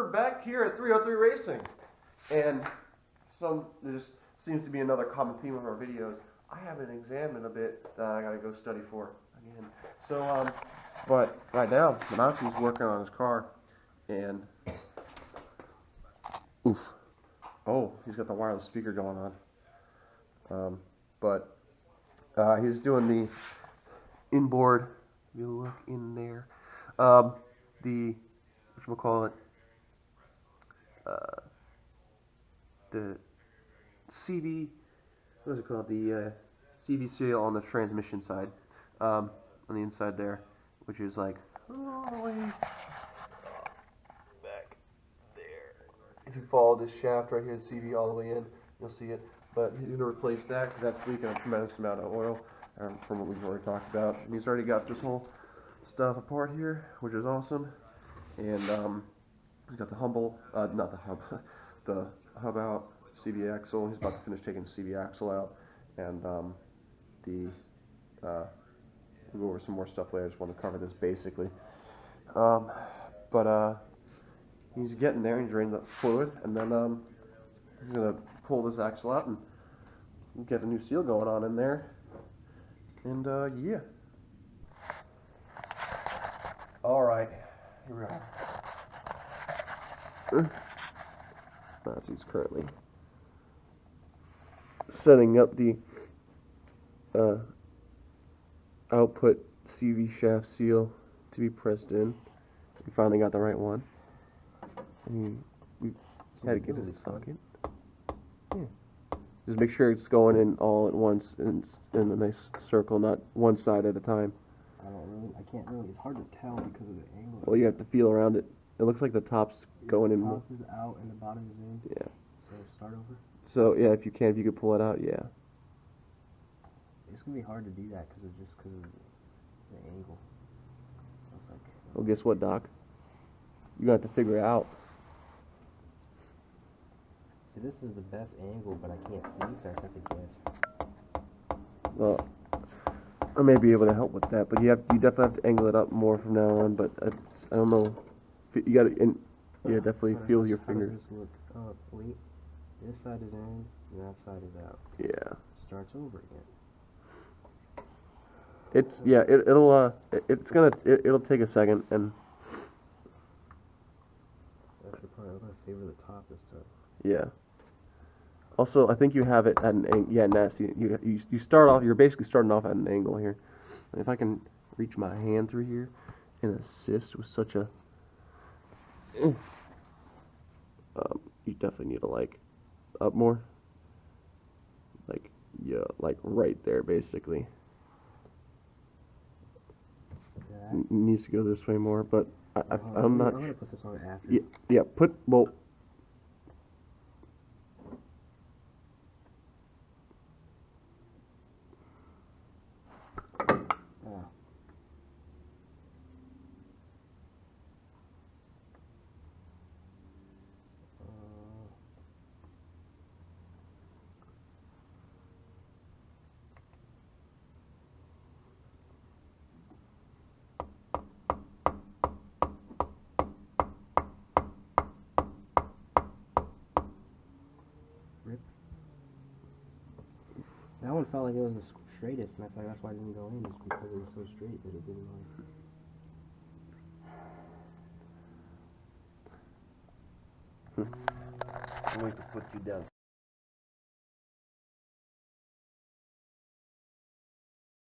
we're back here at 303 Racing, and there just seems to be another common theme of our videos. I haven't examined a bit that I gotta go study for again. So, but right now, Munatsi's working on his car, and oof, oh, he's got the wireless speaker going on. He's doing the inboard. You look in there. The whatchamacallit, the CV, what is it called? The CV seal on the transmission side, on the inside there, which is like all the way back there. If you follow this shaft right here, the CV all the way in, you'll see it. But he's going to replace that because that's leaking a tremendous amount of oil from what we've already talked about. And he's already got this whole stuff apart here, which is awesome. And he's got the the hub out, CV axle. He's about to finish taking the CV axle out, and we'll go over some more stuff later. I just want to cover this basically. He's getting there. He's draining the fluid, and then he's gonna pull this axle out and get a new seal going on in there. And yeah. All right, here we are. Munatsi's currently setting up the output CV shaft seal to be pressed in. We finally got the right one. And we had to get his socket. Yeah. Just make sure it's going in all at once and in a nice circle, not one side at a time. I can't really, it's hard to tell because of the angle. Well, you have to feel around it. It looks like the top's going in. The top is out and the bottom is in. Yeah. So start over? So, yeah, if you could pull it out, yeah. It's going to be hard to do that because of the angle. Well, guess what, Doc? You got to figure it out. See, this is the best angle, but I can't see, so I have to guess. Well, I may be able to help with that, but you definitely have to angle it up more from now on. But I don't know. You got to, yeah, definitely feel your fingers. How does this look? Wait. This side is in, and that side is out. Yeah. Starts over again. It'll take a second, and That's the point. I'm gonna favor the top this time. yeah. Also, I think you have it at an angle. Yeah, nasty. You start off. You're basically starting off at an angle here. And if I can reach my hand through here and assist with such a, you definitely need to up more. Yeah, right there, basically. Needs to go this way more, but I'm not. I'm gonna put this on after. Yeah. Well. That one felt like it was the straightest, and I thought that's why it didn't go in, is because it was so straight that it didn't I'm going to put you down.